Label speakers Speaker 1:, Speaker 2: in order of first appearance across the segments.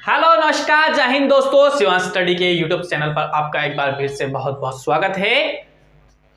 Speaker 1: Hello नमस्कार जय हिंद दोस्तों, शिवांश स्टडी के यूट्यूब चैनल पर आपका एक बार फिर से बहुत बहुत स्वागत है।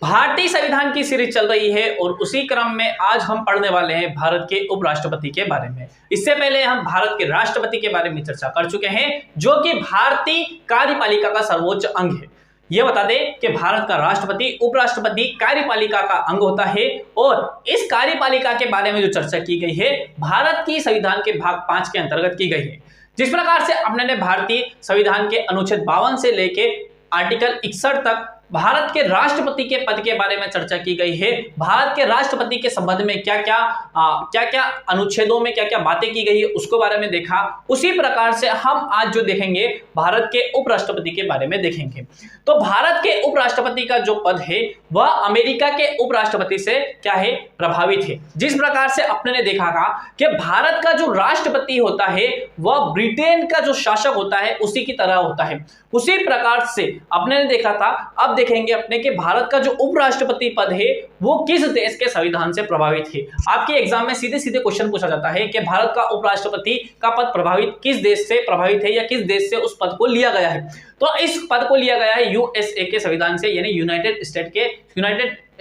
Speaker 1: भारतीय संविधान की सीरीज चल रही है और उसी क्रम में आज हम पढ़ने वाले हैं भारत के उपराष्ट्रपति के बारे में। इससे पहले हम भारत के राष्ट्रपति के बारे में चर्चा कर चुके हैं, जो कि भारतीय कार्यपालिका का सर्वोच्च अंग है। यह बता दें कि भारत का राष्ट्रपति, उपराष्ट्रपति कार्यपालिका का अंग होता है और इस कार्यपालिका के बारे में जो चर्चा की गई है भारत की संविधान के भाग 5 के अंतर्गत की गई है। जिस प्रकार से अपने भारतीय संविधान के अनुच्छेद 52 से लेके आर्टिकल 61 तक भारत के राष्ट्रपति के पद के बारे में चर्चा की गई है, भारत के राष्ट्रपति के संबंध में क्या क्या अनुच्छेदों में क्या क्या बातें की गई है उसको बारे में देखा। उसी प्रकार से हम आज जो देखेंगे भारत के उपराष्ट्रपति के बारे में देखेंगे। तो भारत के उपराष्ट्रपति का जो पद है वह अमेरिका के उपराष्ट्रपति से क्या है, प्रभावित है। जिस प्रकार से अपने ने देखा था कि भारत का जो राष्ट्रपति होता है वह ब्रिटेन का जो शासक होता है उसी की तरह होता है, उसी प्रकार से अपने ने देखा था। अब देखेंगे अपने कि भारत का जो उपराष्ट्रपति पद है वो किस देश के संविधान से प्रभावित है। आपके एग्जाम में सीधे सीधे क्वेश्चन पूछा जाता है कि भारत का उपराष्ट्रपति का पद प्रभावित किस देश से प्रभावित है या किस देश से उस पद को लिया गया है। तो इस पद को लिया गया है यूएसए के संविधान से, यानी यूनाइटेड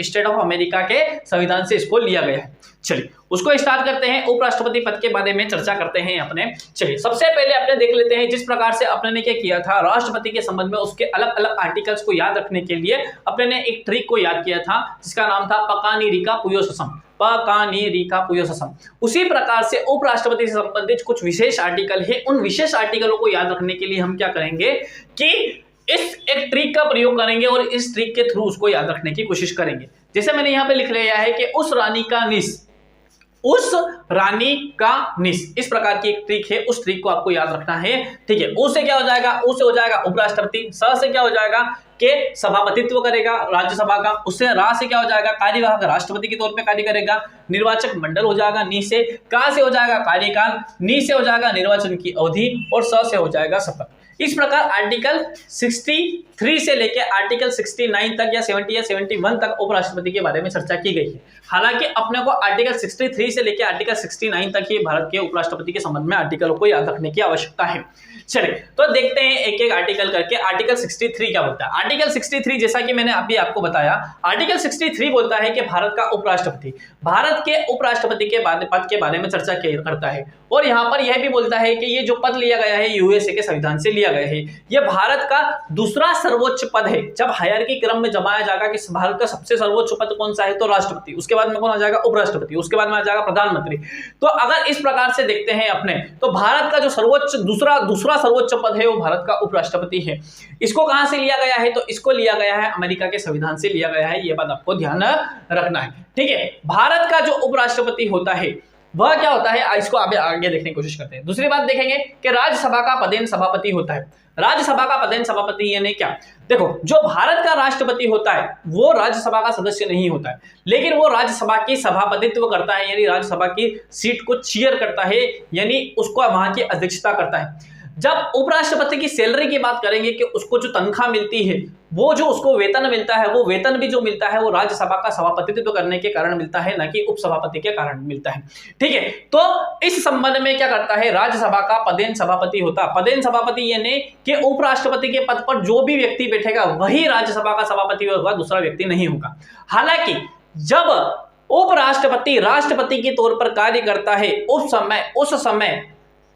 Speaker 1: स्टेट ऑफ अमेरिका के संविधान से इसको लिया गया है। चलिए उसको स्टार्ट करते हैं, उपराष्ट्रपति पद के बारे में चर्चा करते हैं अपने। चलिए सबसे पहले अपने देख लेते हैं जिस प्रकार से अपने ने क्या किया था, राष्ट्रपति के संबंध में उसके अलग अलग आर्टिकल्स को याद रखने के लिए अपने ने एक ट्रिक को याद किया था जिसका नाम था पकानीरिका पुयोससम। उसी प्रकार से उपराष्ट्रपति से संबंधित कुछ विशेष आर्टिकल है, उन विशेष आर्टिकलों को याद रखने के लिए हम क्या करेंगे कि इस एक ट्रिक का प्रयोग करेंगे और इस ट्रिक के थ्रू उसको याद रखने की कोशिश करेंगे। जैसे मैंने यहाँ पे लिख लिया है कि उस रानी का निस, इस प्रकार की एक ट्रिक है, उस ट्रिक को आपको याद रखना है। ठीक है, उ से क्या हो जाएगा, उ से हो जाएगा उपराष्ट्रपति, स से क्या हो जाएगा के सभापतित्व करेगा राज्यसभा का, उससे रा से क्या हो जाएगा कार्यवाहक राष्ट्रपति के तौर पे कार्य करेगा, निर्वाचक मंडल हो जाएगा, नी से, का से हो जाएगा कार्यकाल, नी से हो जाएगा निर्वाचन की अवधि और स से हो जाएगा शपथ। इस प्रकार आर्टिकल 63 से लेकर आर्टिकल 69 तक या 70 या 71 तक उपराष्ट्रपति के बारे में चर्चा की गई है। हालांकि अपने को आर्टिकल 63 से लेकर आर्टिकल 69 तक ही भारत के उपराष्ट्रपति के संबंध में आर्टिकलों को याद रखने की आवश्यकता है। चलिए तो देखते हैं एक एक आर्टिकल करके। आर्टिकल 63 क्या बोलता है? आर्टिकल 63 जैसा कि मैंने अभी आपको बताया, आर्टिकल 63 बोलता है कि भारत का उपराष्ट्रपति भारत के उपराष्ट्रपति के पद के बारे में चर्चा करता है और यहाँ पर यह भी बोलता है कि ये जो पद लिया गया है यूएसए के संविधान से लिया गया है। यह भारत का दूसरा सर्वोच्च पद है। जब हायरार्की क्रम में जमाया जाएगा कि भारत का सबसे सर्वोच्च पद कौन सा है, तो राष्ट्रपति, उसके बाद में कौन आ जाएगा उपराष्ट्रपति, उसके बाद में आ जाएगा प्रधानमंत्री। तो अगर इस प्रकार से देखते हैं अपने, तो भारत का जो सर्वोच्च दूसरा सर्वोच्च पद है वो भारत का उपराष्ट्रपति है। इसको कहां से लिया गया है, तो इसको लिया गया है अमेरिका के संविधान से लिया गया है। यह बात आपको ध्यान रखना है। ठीक है, भारत का जो उपराष्ट्रपति होता है वह क्या होता है, इसको आगे देखने की कोशिश करते हैं। दूसरी बात देखेंगे कि राज्यसभा का पदेन सभापति होता है। राज्यसभा का पदेन सभापति यानी क्या, देखो जो भारत का राष्ट्रपति होता है वो राज्यसभा का सदस्य नहीं होता है, लेकिन वो राज्यसभा की सभापतित्व करता है, यानी राज्यसभा की सीट को चेयर करता है, यानी उसको वहां की अध्यक्षता करता है। जब उपराष्ट्रपति की सैलरी की बात करेंगे कि उसको जो तनख्वाह मिलती है, वो जो उसको वेतन मिलता है, वो वेतन भी जो मिलता है वो राज्यसभा का सभापतित्व करने के कारण मिलता है, न कि उपसभापति के कारण मिलता है। ठीक है, तो इस संबंध में क्या करता है, राज्यसभा का पदेन सभापति होता है। पदेन सभापति यानी कि उपराष्ट्रपति के पद पर जो भी व्यक्ति बैठेगा वही राज्यसभा का सभापति होगा, दूसरा व्यक्ति नहीं होगा। हालांकि जब उपराष्ट्रपति राष्ट्रपति के तौर पर कार्य करता है उस समय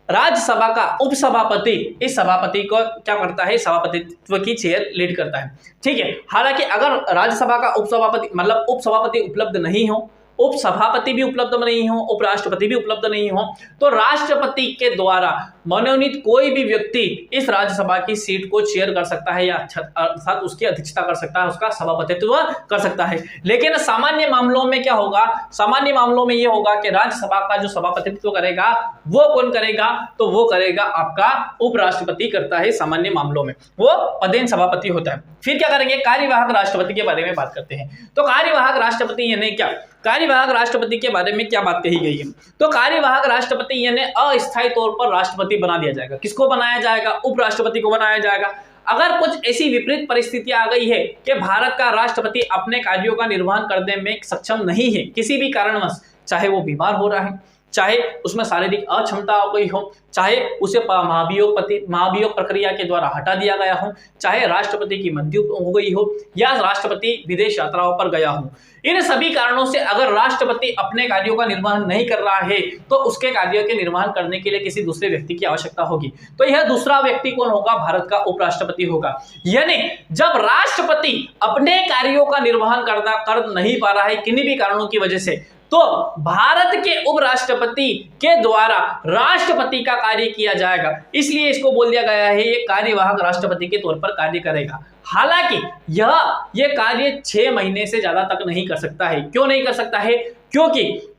Speaker 1: राज्यसभा का उपसभापति इस सभापति को क्या करता है, सभापतित्व की चेयर लीड करता है। ठीक है, हालांकि अगर राज्यसभा का उपसभापति उपलब्ध नहीं हो, उपसभापति भी उपलब्ध नहीं हो, उपराष्ट्रपति भी उपलब्ध नहीं हो, तो राष्ट्रपति के द्वारा मनोनीत कोई भी व्यक्ति इस राज्यसभा की सीट को चेयर कर सकता है या अर्थात उसकी अध्यक्षता कर सकता है, उसका सभापतित्व कर सकता है। लेकिन सामान्य मामलों में क्या होगा, सामान्य मामलों में यह होगा कि राज्यसभा का जो सभापतित्व करेगा वो कौन करेगा, तो वो करेगा आपका उपराष्ट्रपति करता है। सामान्य मामलों में वो पदेन सभापति होता है। फिर क्या करेंगे, कार्यवाहक राष्ट्रपति के बारे में बात करते हैं। तो कार्यवाहक राष्ट्रपति यानी क्या, कार्यवाहक राष्ट्रपति के बारे में क्या बात कही गई है, तो कार्यवाहक राष्ट्रपति यानी अस्थायी तौर पर राष्ट्रपति बना दिया जाएगा। किसको बनाया जाएगा, उपराष्ट्रपति को बनाया जाएगा। अगर कुछ ऐसी विपरीत परिस्थितियां आ गई है कि भारत का राष्ट्रपति अपने कार्यों का निर्वहन करने में सक्षम नहीं है किसी भी कारणवश, चाहे वो बीमार हो रहा है, चाहे उसमें शारीरिक अक्षमता हो गई हो, चाहे उसे महाभियोग प्रक्रिया के द्वारा हटा दिया गया हो, चाहे राष्ट्रपति की मृत्यु हो गई हो या राष्ट्रपति विदेश यात्राओं पर गया हो, इन सभी कारणों से अगर राष्ट्रपति अपने कार्यों का निर्वहन नहीं कर रहा है तो उसके कार्यों के निर्वहन करने के लिए किसी दूसरे व्यक्ति की आवश्यकता होगी। तो यह दूसरा व्यक्ति कौन होगा? भारत का उपराष्ट्रपति होगा। यानी जब राष्ट्रपति अपने कार्यों का निर्वहन कर नहीं पा रहा है किन्हीं भी कारणों की वजह से, तो भारत के उपराष्ट्रपति के द्वारा राष्ट्रपति का कार्य किया जाएगा। इसलिए इसको बोल दिया गया है ये कार्यवाहक राष्ट्रपति के तौर पर कार्य करेगा। हालांकि ये कार्य 6 महीने से ज्यादा तक नहीं कर सकता है। क्यों नहीं कर सकता है? क्योंकि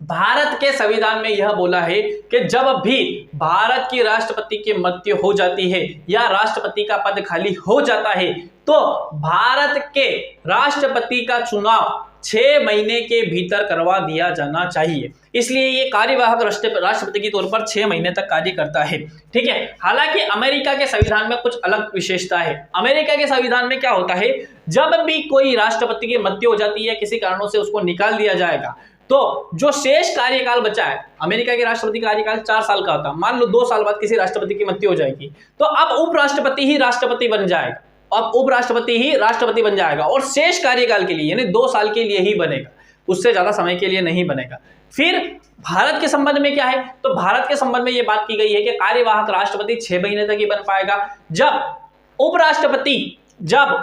Speaker 1: भारत के संविधान में यह बोला है कि जब भी भारत की राष्ट्रपति की मृत्यु हो जाती है या राष्ट्रपति का पद खाली हो जाता है तो भारत के राष्ट्रपति का चुनाव 6 महीने के भीतर करवा दिया जाना चाहिए। इसलिए ये कार्यवाहक राष्ट्रपति के तौर पर 6 महीने तक कार्य करता है। ठीक है। हालांकि अमेरिका के संविधान में कुछ अलग विशेषता है। अमेरिका के संविधान में क्या होता है, जब भी कोई राष्ट्रपति की मृत्यु हो जाती है किसी कारणों से उसको निकाल दिया जाएगा तो जो शेष कार्यकाल बचा है, अमेरिका के राष्ट्रपति का कार्यकाल 4 साल का होता है। मान लो 2 साल बाद किसी राष्ट्रपति की मृत्यु हो जाएगी तो अब उपराष्ट्रपति ही राष्ट्रपति बन जाएगा। अब उपराष्ट्रपति ही राष्ट्रपति बन जाएगा और शेष कार्यकाल के लिए यानी 2 साल के लिए ही बनेगा, उससे ज्यादा समय के लिए नहीं बनेगा। फिर भारत के संबंध में क्या है, तो भारत के संबंध में यह बात की गई है कि कार्यवाहक राष्ट्रपति 6 महीने तक ही बन पाएगा। जब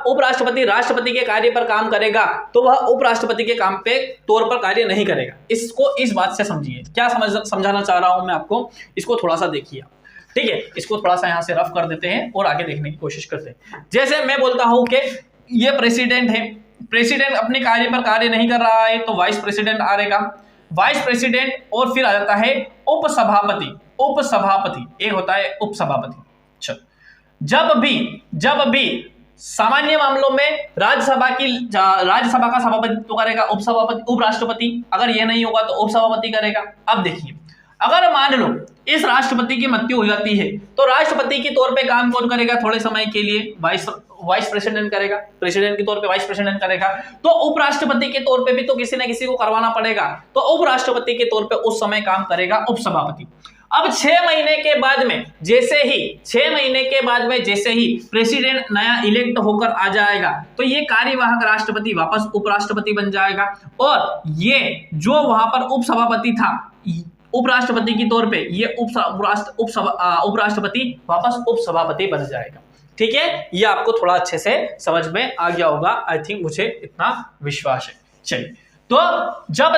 Speaker 1: उपराष्ट्रपति राष्ट्रपति के कार्य पर काम करेगा तो वह उपराष्ट्रपति के काम पे तौर पर कार्य नहीं करेगा। इसको इस बात से समझिए, क्या समझाना चाह रहा हूं मैं आपको, इसको थोड़ा सा देखिए। ठीक है, इसको थोड़ा सा यहां से रफ कर देते हैं और आगे देखने की कोशिश करते हैं। जैसे मैं बोलता हूं कि ये प्रेसिडेंट है, प्रेसिडेंट अपने कार्य पर कार्य नहीं कर रहा है तो वाइस प्रेसिडेंट आएगा, वाइस प्रेसिडेंट और फिर आ जाता है उपसभापति, एक होता है उपसभापति। चलो, जब भी सामान्य मामलों में राज्यसभा का सभापतित्व करेगा उपराष्ट्रपति, अगर यह नहीं होगा तो उपसभापति करेगा। अब देखिए, अगर मान लो इस राष्ट्रपति की मृत्यु हो जाती है तो राष्ट्रपति के तौर पे काम कौन करेगा? थोड़े समय के लिए वाइस प्रेसिडेंट करेगा, प्रेसिडेंट के तौर पे वाइस प्रेसिडेंट करेगा। तो उपराष्ट्रपति के तौर पे भी तो किसी न किसी को करवाना पड़ेगा, तो उपराष्ट्रपति के तौर पे उस समय काम करेगा उपसभापति। अब 6 महीने के बाद में जैसे ही प्रेसिडेंट नया इलेक्ट होकर आ जाएगा तो ये कार्यवाहक राष्ट्रपति वापस उपराष्ट्रपति बन जाएगा और ये जो वहां पर उपसभापति था उपराष्ट्रपति की तौर पे, ये उपराष्ट्रपति वापस उपसभापति बन जाएगा। ठीक है, ये आपको थोड़ा अच्छे से समझ में आ गया होगा, आई थिंक, मुझे इतना विश्वास है। चलिए, तो जब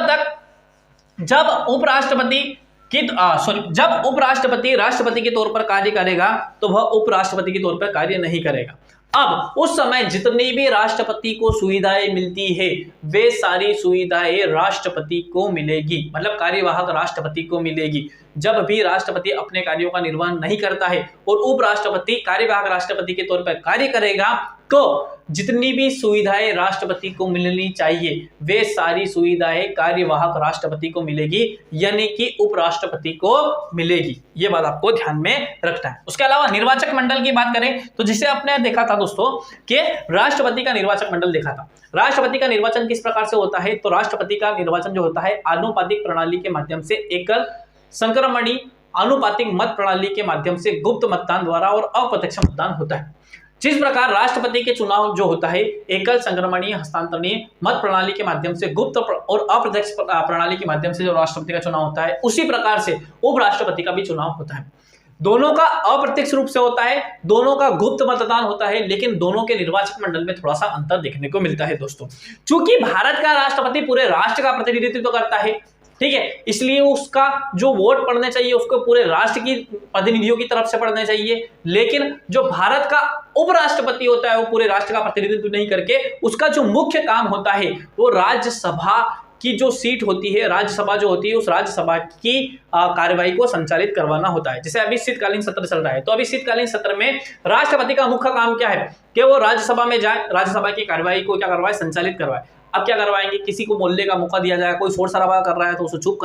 Speaker 1: उपराष्ट्रपति राष्ट्रपति के तौर पर कार्य करेगा तो वह उपराष्ट्रपति के तौर पर कार्य नहीं करेगा। अब उस समय जितनी भी राष्ट्रपति को सुविधाएं मिलती है वे सारी सुविधाएं राष्ट्रपति को मिलेगी, मतलब कार्यवाहक राष्ट्रपति को मिलेगी। जब भी राष्ट्रपति अपने कार्यों का निर्वहन नहीं करता है और उपराष्ट्रपति कार्यवाहक राष्ट्रपति के तौर पर कार्य करेगा तो जितनी भी सुविधाएं राष्ट्रपति को मिलनी चाहिए वे सारी सुविधाएं कार्यवाहक राष्ट्रपति को मिलेगी, यानी कि उपराष्ट्रपति को मिलेगी। ये बात आपको ध्यान में रखना है। उसके अलावा निर्वाचक मंडल की बात करें तो जिसे आपने देखा था दोस्तों कि राष्ट्रपति का निर्वाचक मंडल देखा था। राष्ट्रपति का निर्वाचन किस प्रकार से होता है, तो राष्ट्रपति का निर्वाचन जो होता है आनुपातिक प्रणाली के माध्यम से, एकल संक्रमणीय आनुपातिक मत प्रणाली के माध्यम से, गुप्त मतदान द्वारा और अप्रत्यक्ष मतदान होता है। जिस प्रकार राष्ट्रपति के चुनाव जो होता है एकल संक्रमणीय हस्तांतरणीय मत प्रणाली के माध्यम से, गुप्त और अप्रत्यक्ष प्रणाली के माध्यम से जो राष्ट्रपति का चुनाव होता है, उसी प्रकार से उपराष्ट्रपति का भी चुनाव होता है। दोनों का अप्रत्यक्ष रूप से होता है, दोनों का गुप्त मतदान होता है, लेकिन दोनों के निर्वाचक मंडल में थोड़ा सा अंतर देखने को मिलता है दोस्तों। चूंकि भारत का राष्ट्रपति पूरे राष्ट्र का प्रतिनिधित्व करता है, ठीक है, इसलिए उसका जो वोट पड़ने चाहिए उसको पूरे राष्ट्र की प्रतिनिधियों की तरफ से पड़ने चाहिए। लेकिन जो भारत का उपराष्ट्रपति होता है वो पूरे राष्ट्र का प्रतिनिधित्व नहीं करके उसका जो मुख्य काम होता है वो राज्यसभा की जो सीट होती है, राज्यसभा जो होती है, उस राज्यसभा की कार्यवाही को संचालित करवाना होता है। जैसे अभी शीतकालीन सत्र चल रहा है तो अभी शीतकालीन सत्र में राष्ट्रपति का मुख्य काम क्या है कि वो राज्यसभा में जाए, राज्यसभा की कार्यवाही को क्या करवाए, संचालित करवाए। अब क्या करवाएंगे, किसी को बोलने का मौका दिया जाएगा, कोई शोर शराबा कर रहा है तो उसे चुप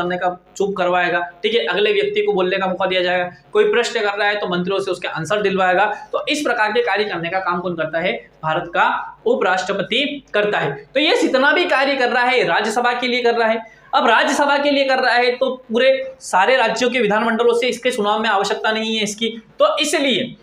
Speaker 1: करवाएगा, ठीक है, अगले व्यक्ति को बोलने का मौका दिया जाएगा, कोई प्रश्न कर रहा है तो मंत्रियों से उसके आंसर दिलवाएगा। तो इस प्रकार के कार्य करने का काम कौन करता है, भारत का उपराष्ट्रपति करता है। तो ये जितना भी कार्य कर रहा है राज्यसभा के लिए कर रहा है। अब राज्यसभा के लिए कर रहा है तो पूरे सारे राज्यों के विधानमंडलों से इसके चुनाव में आवश्यकता नहीं है इसकी, तो इसलिए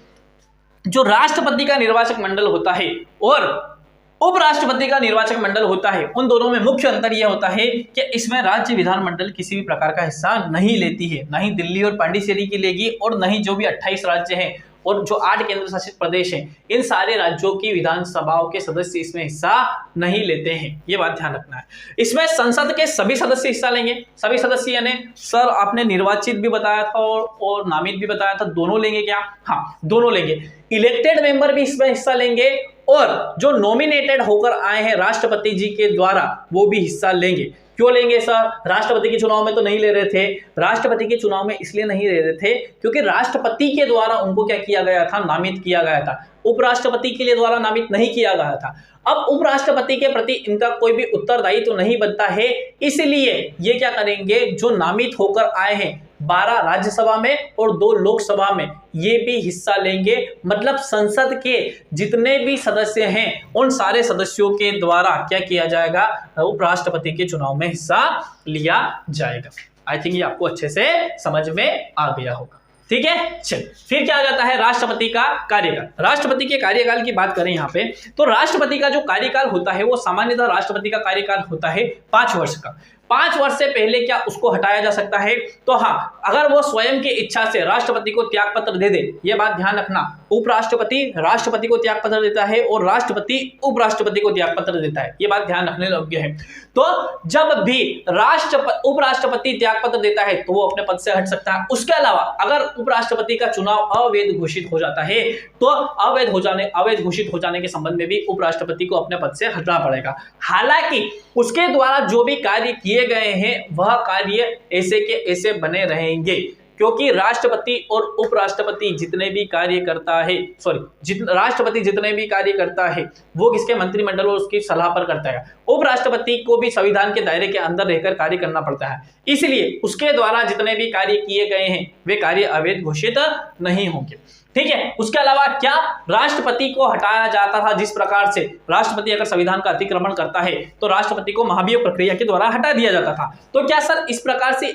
Speaker 1: जो राष्ट्रपति का निर्वाचक मंडल होता है और उपराष्ट्रपति का निर्वाचक मंडल होता है, उन दोनों में मुख्य अंतर यह होता है कि इसमें राज्य विधानमंडल किसी भी प्रकार का हिस्सा नहीं लेती है, ना ही दिल्ली और पांडिचेरी की लेगी और न ही जो भी 28 राज्य हैं और जो 8 केंद्र शासित प्रदेश हैं, इन सारे राज्यों की विधानसभाओं के सदस्य इसमें हिस्सा नहीं लेते हैं। ये बात ध्यान रखना है। इसमें संसद के सभी सदस्य हिस्सा लेंगे। सभी सदस्य यानी सर आपने निर्वाचित भी बताया था और नामित भी बताया था, दोनों लेंगे क्या? हाँ, दोनों लेंगे। इलेक्टेड मेंबर भी इसमें हिस्सा लेंगे और जो नॉमिनेटेड होकर आए हैं राष्ट्रपति जी के द्वारा वो भी हिस्सा लेंगे। क्यों लेंगे सर? राष्ट्रपति के चुनाव में तो नहीं ले रहे थे। राष्ट्रपति के चुनाव में इसलिए नहीं ले रहे थे क्योंकि राष्ट्रपति के द्वारा उनको क्या किया गया था? नामित किया गया था। उपराष्ट्रपति के लिए द्वारा नामित नहीं किया गया था। अब उपराष्ट्रपति के प्रति इनका कोई भी उत्तरदायित्व तो नहीं बनता है, इसलिए ये क्या करेंगे, जो नामित होकर आए हैं 12 राज्यसभा में और 2 लोकसभा में, ये भी हिस्सा लेंगे। मतलब संसद के जितने भी सदस्य हैं उन सारे सदस्यों के द्वारा क्या किया जाएगा? उपराष्ट्रपति के चुनाव में हिस्सा लिया जाएगा। आई थिंक ये आपको अच्छे से समझ में आ गया होगा। ठीक है, चल फिर क्या आ जाता है? राष्ट्रपति का कार्यकाल। राष्ट्रपति के कार्यकाल की बात करें यहाँ पे, तो राष्ट्रपति का जो कार्यकाल होता है वो सामान्यतः राष्ट्रपति का कार्यकाल होता है 5 वर्ष का। 5 वर्ष से पहले क्या उसको हटाया जा सकता है? तो हाँ, अगर वो स्वयं की इच्छा से राष्ट्रपति को त्याग पत्र दे दे। ये बात ध्यान रखना, उपराष्ट्रपति राष्ट्रपति को त्याग पत्र देता है और राष्ट्रपति उपराष्ट्रपति को त्याग पत्र देता है। ये बात ध्यान रखने योग्य है। तो जब भी उपराष्ट्रपति त्याग पत्र देता है तो वो अपने पद से हट सकता है। उसके अलावा अगर उपराष्ट्रपति का चुनाव अवैध घोषित हो जाता है तो अवैध घोषित हो जाने के संबंध में भी उपराष्ट्रपति को अपने पद से हटना पड़ेगा। हालांकि उसके द्वारा जो भी कार्य किए गए हैं वह कार्य ऐसे के ऐसे बने रहेंगे, क्योंकि राष्ट्रपति और उपराष्ट्रपति जितने भी कार्य करता है, राष्ट्रपति जितने भी कार्य करता है वो किसके? मंत्रिमंडल और उसकी सलाह पर करता है। उपराष्ट्रपति को भी संविधान के दायरे के अंदर रहकर कार्य करना पड़ता है, इसलिए उसके द्वारा जितने भी कार्य किए गए हैं वे कार्य अवैध घोषित नहीं होंगे। ठीक है, उसके अलावा क्या राष्ट्रपति को हटाया जाता था? जिस प्रकार से राष्ट्रपति अगर संविधान का अतिक्रमण करता है तो राष्ट्रपति को महाभियोग प्रक्रिया के द्वारा हटा दिया जाता था। तो क्या सर इस प्रकार से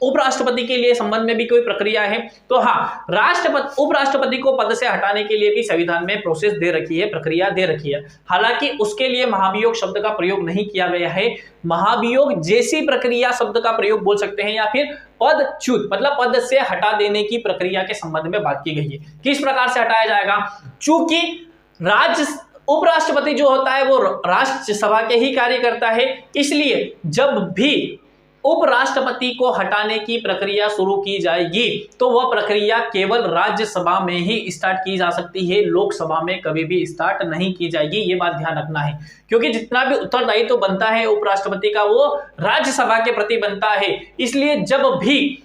Speaker 1: उपराष्ट्रपति के लिए संबंध में भी कोई प्रक्रिया है? तो हाँ, उपराष्ट्रपति को पद से हटाने के लिए भी संविधान में प्रोसेस दे रखी है, प्रक्रिया दे रखी है। हालांकि उसके लिए महाभियोग शब्द का प्रयोग नहीं किया गया है। महाभियोग जैसी प्रक्रिया शब्द का प्रयोग बोल सकते हैं, या फिर पदच्युत मतलब पद से हटा देने की प्रक्रिया के संबंध में बात की गई है। किस प्रकार से हटाया जाएगा? चूंकि उपराष्ट्रपति जो होता है वो राज्यसभा के ही कार्य करता है, इसलिए जब भी उपराष्ट्रपति को हटाने की प्रक्रिया शुरू की जाएगी तो वह प्रक्रिया केवल राज्यसभा में ही स्टार्ट की जा सकती है, लोकसभा में कभी भी स्टार्ट नहीं की जाएगी। ये बात ध्यान रखना है, क्योंकि जितना भी उत्तरदायित्व तो बनता है उपराष्ट्रपति का वो राज्यसभा के प्रति बनता है। इसलिए जब भी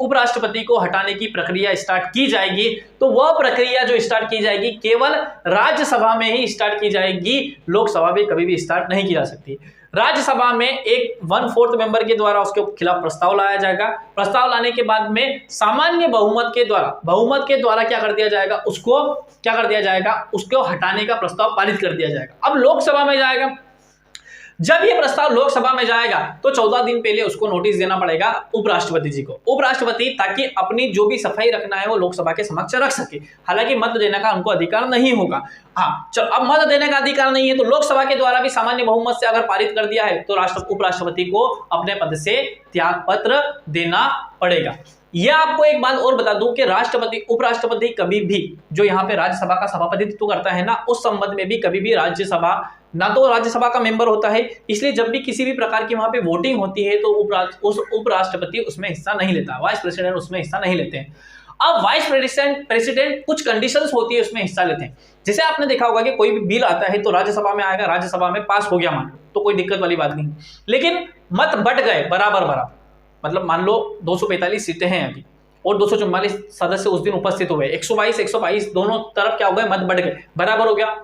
Speaker 1: उपराष्ट्रपति को हटाने की प्रक्रिया स्टार्ट की जाएगी तो वह प्रक्रिया जो स्टार्ट की जाएगी केवल राज्यसभा में ही स्टार्ट की जाएगी, लोकसभा में कभी भी स्टार्ट नहीं की जा सकती। राज्यसभा में एक 1/4 मेंबर के द्वारा उसके खिलाफ प्रस्ताव लाया जाएगा। प्रस्ताव लाने के बाद में सामान्य बहुमत के द्वारा क्या कर दिया जाएगा? उसको हटाने का प्रस्ताव पारित कर दिया जाएगा। अब लोकसभा में जाएगा। जब ये प्रस्ताव लोकसभा में जाएगा तो 14 दिन पहले उसको नोटिस देना पड़ेगा उपराष्ट्रपति जी को, ताकि अपनी जो भी सफाई रखना है वो लोकसभा के समक्ष रख सके। हालांकि मत देने का उनको अधिकार नहीं होगा। हाँ चलो, अब मत देने का अधिकार नहीं है तो लोकसभा के द्वारा भी सामान्य बहुमत से अगर पारित कर दिया है तो उपराष्ट्रपति को अपने पद से त्याग पत्र देना पड़ेगा। यह आपको एक बात और बता दूं कि उपराष्ट्रपति कभी भी जो यहाँ पे राज्यसभा का सभापतित्व करता है ना, उस संबंध में भी कभी भी राज्यसभा का मेंबर होता है, इसलिए जब भी किसी भी प्रकार की वहां पे वोटिंग होती है तो उपराष्ट्रपति उसमें हिस्सा नहीं लेता, वाइस प्रेसिडेंट उसमें हिस्सा नहीं लेते हैं। अब वाइस प्रेसिडेंट कुछ कंडीशंस होती है उसमें हिस्सा लेते हैं। जैसे आपने देखा होगा कि कोई भी बिल आता है तो राज्यसभा में आएगा, राज्यसभा में पास हो गया मान लो तो कोई दिक्कत वाली बात नहीं, लेकिन मत बट गए बराबर, मतलब मान लो 245 सीटें हैं अभी और 244 सदस्य उस दिन उपस्थित हुए, 122 दोनों तरफ क्या हो गए? मत बढ़ गए, बराबर हो गया,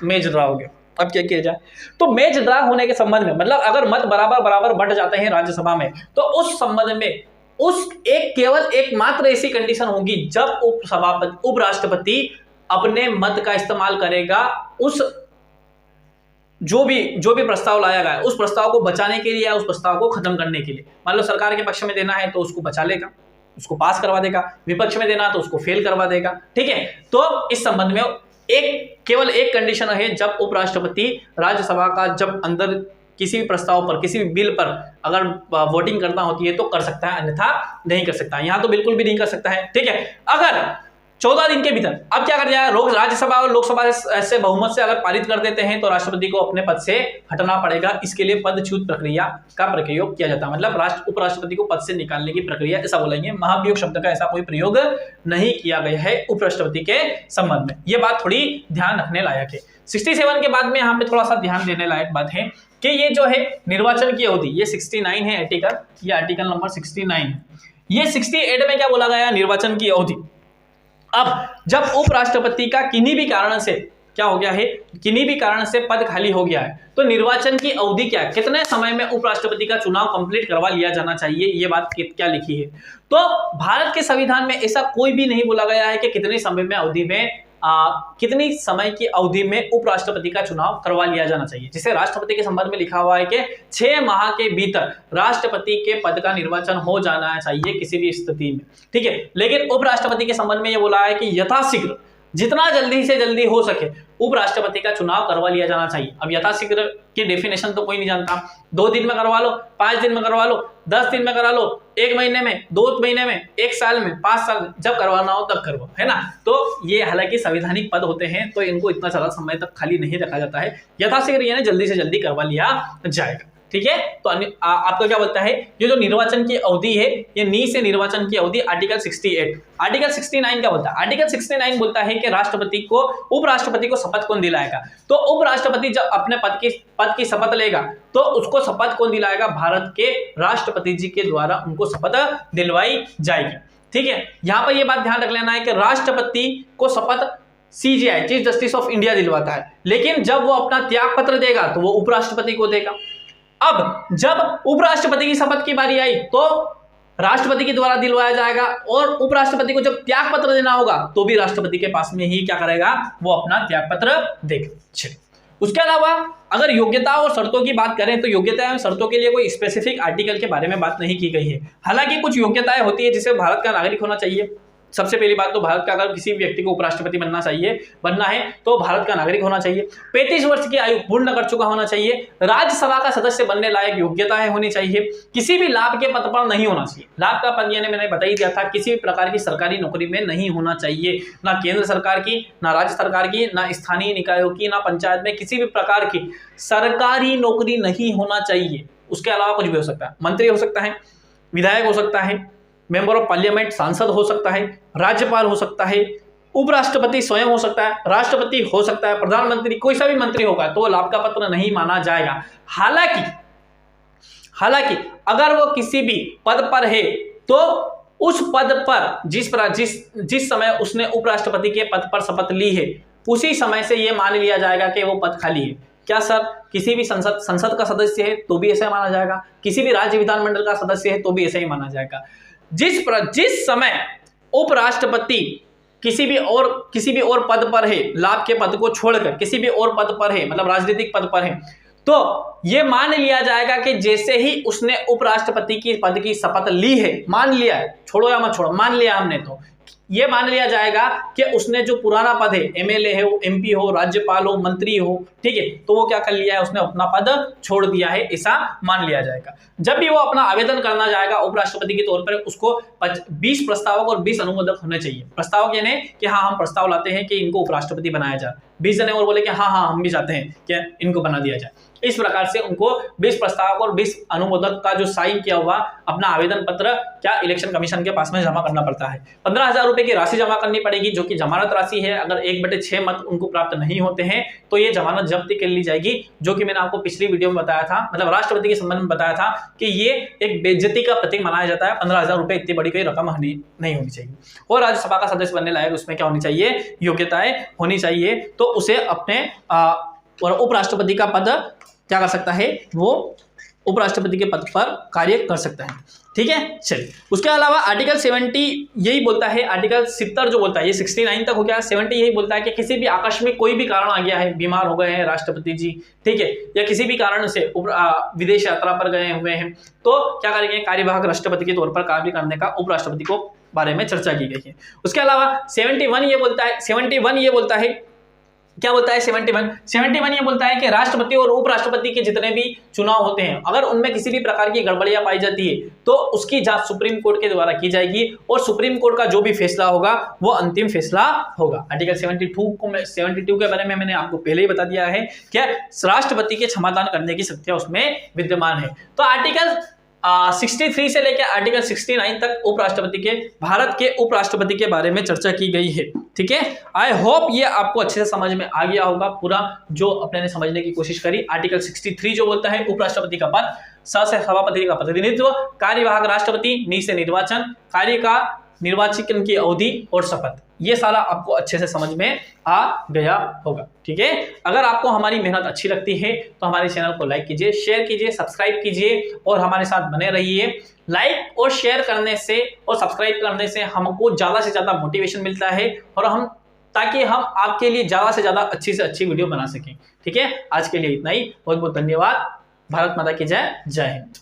Speaker 1: मैच ड्रा हो गया। अब क्या किया जाए? तो मैच ड्रा होने के संबंध में मतलब अगर मत बराबर बढ़ जाते हैं राज्यसभा में तो उस संबंध में केवल एकमात्र ऐसी कंडीशन होगी जब उपराष्ट्रपति अपने मत का इस्तेमाल करेगा उस जो भी प्रस्ताव लाया गया है उस प्रस्ताव को बचाने के लिए या उस प्रस्ताव को खत्म करने के लिए, मान लो सरकार के पक्ष में देना है तो उसको बचा लेगा, उसको पास करवा देगा, विपक्ष में देना तो उसको फेल करवा देगा, ठीक है। तो इस संबंध में केवल एक कंडीशन है, जब उपराष्ट्रपति राज्यसभा का जब अंदर किसी भी प्रस्ताव पर, किसी भी बिल पर अगर वोटिंग करना होती है तो कर सकता है, अन्यथा नहीं कर सकता है। यहां तो बिल्कुल भी नहीं कर सकता है, ठीक है। अगर 14 दिन के भीतर, अब क्या कर दिया है, राज्यसभा और लोकसभा ऐसे बहुमत से अगर पारित कर देते हैं तो राष्ट्रपति को अपने पद से हटना पड़ेगा। इसके लिए पदच्युत प्रक्रिया का प्रयोग किया जाता है, मतलब उपराष्ट्रपति को पद से निकालने की प्रक्रिया, ऐसा बोलेंगे। महाभियोग शब्द का ऐसा कोई प्रयोग नहीं किया गया है उपराष्ट्रपति के संबंध में। ये बात थोड़ी ध्यान रखने लायक है। 67 के बाद में यहाँ पे थोड़ा सा ध्यान देने लायक बात है कि ये जो है निर्वाचन की अवधि, ये 69 है आर्टिकल, ये आर्टिकल नंबर 69 है। ये 68 में क्या बोला गया, निर्वाचन की अवधि। अब जब उपराष्ट्रपति का किन्हीं भी कारण से क्या हो गया है, किन्हीं भी कारण से पद खाली हो गया है, तो निर्वाचन की अवधि क्या है, कितने समय में उपराष्ट्रपति का चुनाव कंप्लीट करवा लिया जाना चाहिए, ये बात क्या लिखी है। तो भारत के संविधान में ऐसा कोई भी नहीं बोला गया है कि कितने समय में अवधि में कितनी समय की अवधि में उपराष्ट्रपति का चुनाव करवा लिया जाना चाहिए। जिसे राष्ट्रपति के संबंध में लिखा हुआ है कि 6 माह के भीतर राष्ट्रपति के पद का निर्वाचन हो जाना चाहिए किसी भी स्थिति में, ठीक है। लेकिन उपराष्ट्रपति के संबंध में यह बोला है कि यथाशीघ्र, जितना जल्दी से जल्दी हो सके उपराष्ट्रपति का चुनाव करवा लिया जाना चाहिए। अब यथाशीघ्र की डेफिनेशन तो कोई नहीं जानता, 2 दिन में करवा लो, 5 दिन में करवा लो, 10 दिन में करा लो, 1 महीने में, 2 महीने में, 1 साल में, 5 साल में, जब करवाना हो तब करवाओ, है ना। तो ये हालांकि संवैधानिक पद होते हैं तो इनको इतना ज्यादा समय तक खाली नहीं रखा जाता है, यथाशीघ्र यानी जल्दी से जल्दी करवा लिया जाएगा, ठीक है। तो आपको क्या बोलता है, ये जो निर्वाचन की अवधि है, ये नी से निर्वाचन की अवधि आर्टिकल 68। आर्टिकल 69 क्या बोलता है, आर्टिकल 69 बोलता है कि उपराष्ट्रपति को शपथ कौन दिलाएगा। तो उपराष्ट्रपति जब अपने पद की शपथ लेगा तो उसको शपथ कौन दिलाएगा, भारत के राष्ट्रपति जी के द्वारा उनको शपथ दिलवाई जाएगी, ठीक है। यहां पर यह बात ध्यान रख लेना है कि राष्ट्रपति को शपथ CJI, chief justice of India, दिलवाता है, लेकिन जब वो अपना त्याग पत्र देगा तो वो उपराष्ट्रपति को देगा। अब जब उपराष्ट्रपति की शपथ की बारी आई तो राष्ट्रपति के द्वारा दिलवाया जाएगा, और उपराष्ट्रपति को जब त्याग पत्र देना होगा तो भी राष्ट्रपति के पास में ही क्या करेगा, वो अपना त्याग पत्र देगा। उसके अलावा अगर योग्यता और शर्तों की बात करें तो योग्यता और शर्तों के लिए कोई स्पेसिफिक आर्टिकल के बारे में बात नहीं की गई है। हालांकि कुछ योग्यताएं होती है जिसे भारत का नागरिक होना चाहिए। सबसे पहली बात तो भारत का अगर किसी व्यक्ति को उपराष्ट्रपति बनना है तो भारत का नागरिक होना चाहिए, 35 वर्ष की आयु पूर्ण कर चुका होना चाहिए, राज्यसभा का सदस्य बनने लायक योग्यताएं होनी चाहिए, किसी भी लाभ के पद पर नहीं होना चाहिए। लाभ का पद यानी मैंने बता ही दिया था, किसी भी प्रकार की सरकारी नौकरी में नहीं होना चाहिए, ना केंद्र सरकार की, ना राज्य सरकार की, ना स्थानीय निकायों की, ना पंचायत में किसी भी प्रकार की सरकारी नौकरी नहीं होना चाहिए। उसके अलावा कुछ भी हो सकता है, मंत्री हो सकता है, विधायक हो सकता है, मेंबर ऑफ पार्लियामेंट सांसद हो सकता है, राज्यपाल हो सकता है, उपराष्ट्रपति स्वयं हो सकता है, राष्ट्रपति हो सकता है, प्रधानमंत्री, कोई सा भी मंत्री होगा तो लाभ का पत्र नहीं माना जाएगा। हालांकि अगर वो किसी भी पद पर है तो उस पद पर जिस समय उसने उपराष्ट्रपति के पद पर शपथ ली है उसी समय से यह मान लिया जाएगा कि वो पद खाली है। क्या सर, किसी भी संसद का सदस्य है तो भी ऐसा माना जाएगा, किसी भी राज्य विधानमंडल का सदस्य है तो भी ऐसा ही माना जाएगा। जिस समय उपराष्ट्रपति किसी भी और पद पर है, लाभ के पद को छोड़कर किसी भी और पद पर है, मतलब राजनीतिक पद पर है, तो यह मान लिया जाएगा कि जैसे ही उसने उपराष्ट्रपति की पद की शपथ ली है, मान लिया है, छोड़ो या मत छोड़ो, मान लिया हमने, तो ये मान लिया जाएगा कि उसने जो पुराना पद है, MLA हो, MP हो, राज्यपाल हो, मंत्री हो, ठीक है, तो वो क्या कर लिया है, उसने अपना पद छोड़ दिया है, ऐसा मान लिया जाएगा। जब भी वो अपना आवेदन करना जाएगा उपराष्ट्रपति के तौर पर, उसको 20 प्रस्तावक और 20 अनुमोदक होने चाहिए। प्रस्तावक यानी कि हाँ, हम प्रस्ताव लाते हैं कि इनको उपराष्ट्रपति बनाया जाए, 20 जने और बोले कि हाँ हम भी चाहते हैं कि इनको बना दिया जाए। इस प्रकार से उनको 20 प्रस्तावक और 20 अनुमोदक का जो साइन किया हुआ अपना आवेदन पत्र क्या इलेक्शन कमीशन के पास में जमा करना पड़ता है। 15,000 रुपए की राशि जमा करनी पड़ेगी, जो कि जमानत राशि है। अगर 1/6 मत उनको प्राप्त नहीं होते हैं तो ये जमानत जब्त कर ली जाएगी, जो कि मैंने आपको पिछली वीडियो में बताया था, मतलब राष्ट्रपति के संबंध में बताया था कि ये एक बेइज्जती का प्रतीक मनाया जाता है। 15,000 रुपए इतनी बड़ी कोई रकम नहीं होनी चाहिए। और राज्यसभा का सदस्य बनने लायक उसमें क्या होनी चाहिए, योग्यताएं होनी चाहिए, तो उसे अपने और उपराष्ट्रपति का पद क्या कर सकता है, वो उपराष्ट्रपति के पद पर कार्य कर सकता है। ठीक है, चलिए उसके अलावा आर्टिकल 70 यही बोलता है, आर्टिकल 70 जो बोलता है, ये 69 तक हो गया, 70 यही बोलता है कि किसी भी आकस्मिक कोई भी कारण आ गया है, बीमार हो गए हैं राष्ट्रपति जी, ठीक है, या किसी भी कारण से विदेश यात्रा पर गए हुए हैं, तो क्या करेंगे, कार्यवाहक राष्ट्रपति के तौर पर कार्य करने का उपराष्ट्रपति को बारे में चर्चा की गई है। उसके अलावा 71 ये बोलता है क्या बोलता है 71 ये बोलता है कि राष्ट्रपति और उपराष्ट्रपति के जितने भी चुनाव होते हैं, अगर उनमें किसी भी प्रकार की गड़बड़ियां पाई जाती है तो उसकी जांच सुप्रीम कोर्ट के द्वारा की जाएगी और सुप्रीम कोर्ट का जो भी फैसला होगा वो अंतिम फैसला होगा। आर्टिकल 72 के बारे में मैंने आपको पहले ही बता दिया है कि राष्ट्रपति के क्षमादान करने की शक्तियां उसमें विद्यमान है। तो आर्टिकल 63 से लेकर आर्टिकल 69 तक उपराष्ट्रपति के, भारत के उपराष्ट्रपति के बारे में चर्चा की गई है। ठीक है, आई होप ये आपको अच्छे से समझ में आ गया होगा पूरा जो अपने ने समझने की कोशिश करी। आर्टिकल 63 जो बोलता है उपराष्ट्रपति का पद, स से सभापति का प्रतिनिधित्व, कार्यवाहक राष्ट्रपति, नि से निर्वाचन, कार्य का निर्वाचन की अवधि और शपथ, ये सारा आपको अच्छे से समझ में आ गया होगा। ठीक है, अगर आपको हमारी मेहनत अच्छी लगती है तो हमारे चैनल को लाइक कीजिए, शेयर कीजिए, सब्सक्राइब कीजिए और हमारे साथ बने रहिए। लाइक और शेयर करने से और सब्सक्राइब करने से हमको ज़्यादा से ज़्यादा मोटिवेशन मिलता है और ताकि हम आपके लिए ज़्यादा से ज़्यादा अच्छी से अच्छी वीडियो बना सकें। ठीक है, आज के लिए इतना ही, बहुत बहुत धन्यवाद। भारत माता की जय, जय हिंद।